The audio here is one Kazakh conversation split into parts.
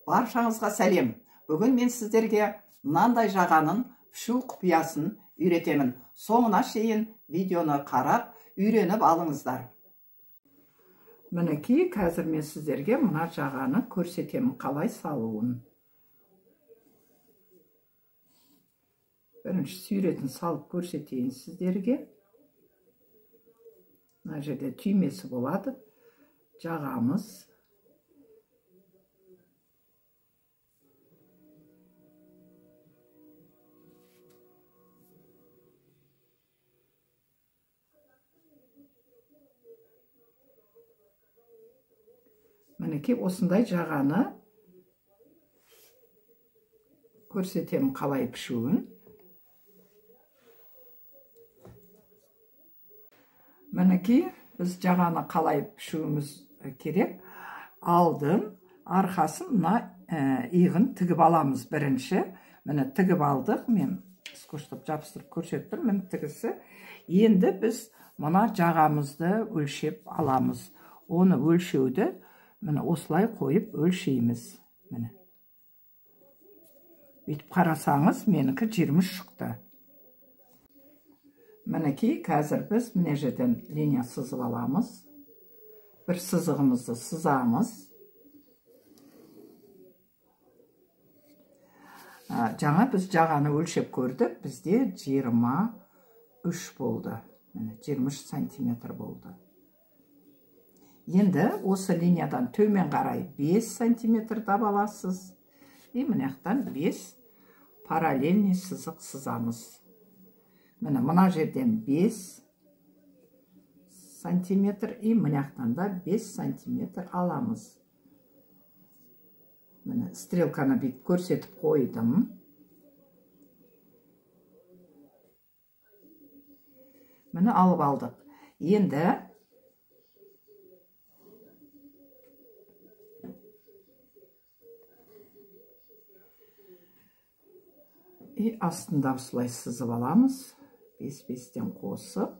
Баршаңызға сәлем. Бүгін мен сіздерге мынандай жағаның пішу құпиясын үйретемін. Соңына шейін видеоны қарап, үйреніп алыңыздар. Мінекей, қазір мен сіздерге мына жағаны көрсетемін, қалай салуын. Бірінші сүйретін салып көрсетейін сіздерге. Мына жерде түймесі болады. Жағамыз. Мінекей, осындай жағаны көрсетемін қалай пішуін. Мінекей, біз жағаны қалай пішуіміз керек. Алдын, арқасын мына иығын тігіп аламыз бірінші. Міне тігіп алдық. Мен скотчтап жабыстырып көрсеттім. Міне тігісі. Енді біз мына жағамызды өлшеп аламыз. Оны өлшеуді міне осылай қойып өлшейміз. Міне. Бүйтіп қарасаңыз, менікі 20 шықты. Мінекей, қазір біз міне жерден линия сызып аламыз. Бір сызығымызды сызамыз. Жаңа біз жағаны өлшеп көрдік. Бізде 23 болды. 23 сантиметр болды. Енді осы линиядан төмен қарай 5 сантиметр табаласыз. И мынаяқтан 5 параллельный сызық сызамыз. Мына жерден 5 сантиметр и мынаяқтан да 5 сантиметр аламыз. Міне стрелканы бүйтіп көрсетіп қойдым. Міне алып алдық. Енді астында осылай сызып аламыз. 5-5-тен қосып.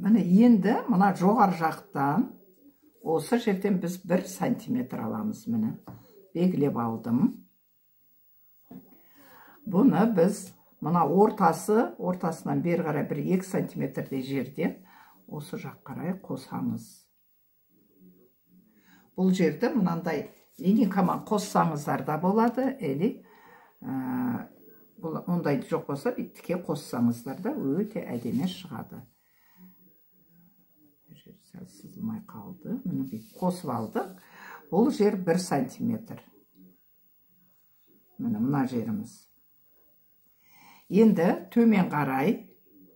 Міне енді мына жоғар жақтан осы жерден біз 1 сантиметр аламыз. Міне белгілеп алдым. Бұны біз мына ортасынан бері қарай 1-2 сантиметрдей жерден осы жақ қарай қосамыз. Бұл жерді мынандай линейкамен қоссаңыздар да болады, әлі ондай жоқ болса, тіке қоссаңыздар да өте әдемі шығады. Сәл сызылмай қалды. Мұны қосып алдық. Бұл жер 1 сантиметр. Мына жеріміз. Енді төмен қарай,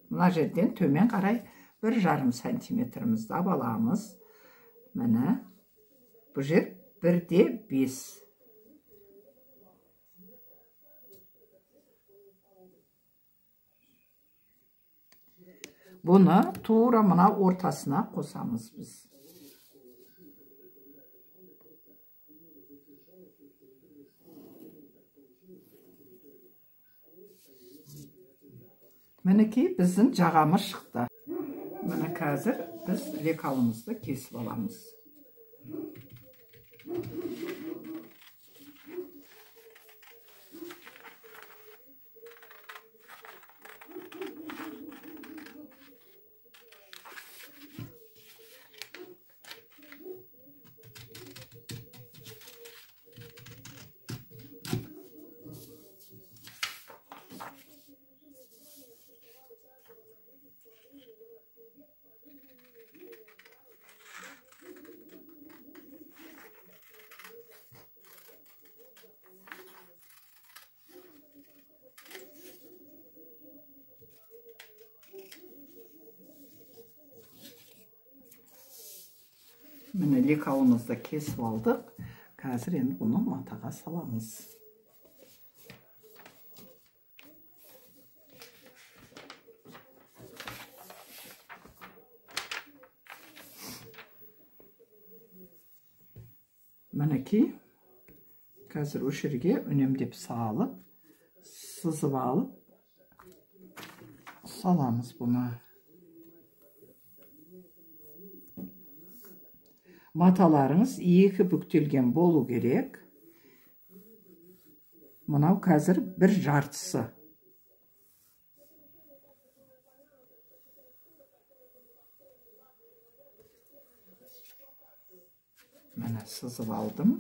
мына жерден төмен қарай 1,5 сантиметрімізді аламыз. Міне. Бұл жер 1,5. Бұны тура мына ортасына қосамыз біз. Мінекей біздің жағамыз шықты. Міне қазір біз лекалымызды кесіп аламыз. Міне лекалымызды кесіп алдық. Қазір енді бұны матаға саламыз. Мінекей, қазір өшірге үнемдеп салып, сызып алып, саламыз бұны. маталарыңыз екі бүктелген болу керек. Мынау қазір бір жартысы. Міне сызып алдым.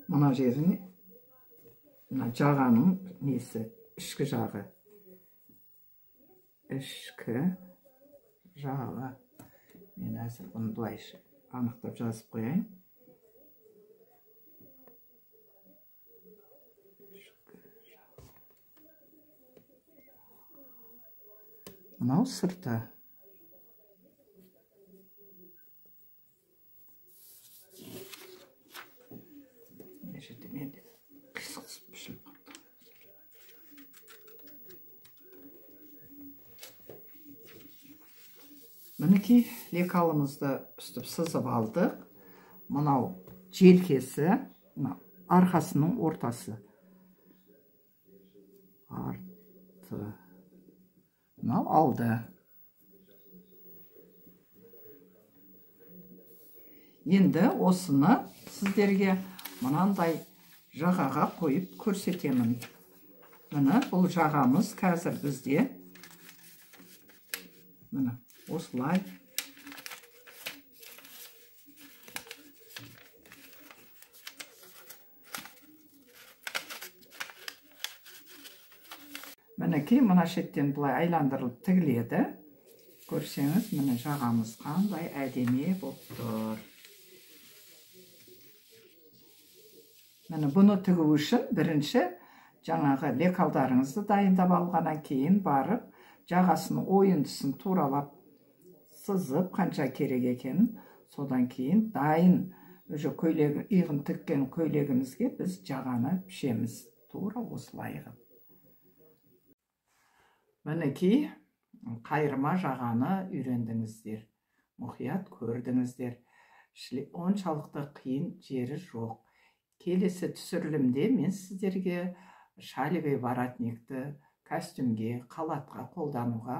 Мына жеріне жағаның несі, ішкі жағы. Ішкі жағы. Мен әзір бұны былайша анықтап жазып қояйын. Мынау сырты. Мінекей лекалымызды үстіп сызып алдық. Мынау желкесі, арқасының ортасы. Арты. Мынау алды. Енді осыны сіздерге мынандай жағаға қойып көрсетемін. Міне бұл жағамыз қазір бізде. Міне осылай. Мінекей мына шеттен бұлай айландырылып тігіледі. Көрсеңіз, міне жағамыз қандай әдемі болып тұр. Міне бұны тігу үшін бірінші жаңағы лекалдарыңызды дайындап алғаннан кейін барып, жағасының ойындысын туралап сызып, қанша керек екенін, содан кейін дайын уже иығын тіккен көйлегімізге біз жағаны пішеміз. Тура осылай. Мінекей қайырма жағаны үйрендіңіздер. Мұқият көрдіңіздер. Оншалықты қиын жері жоқ. Келесі түсірілімде мен сіздерге шалевый воротникті костюмге, халатқа қолдануға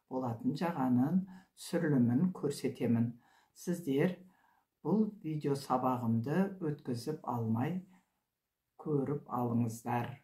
болатын жағанын түсірілімін көрсетемін. Сіздер бұл видео сабағымды өткізіп алмай көріп алыңыздар.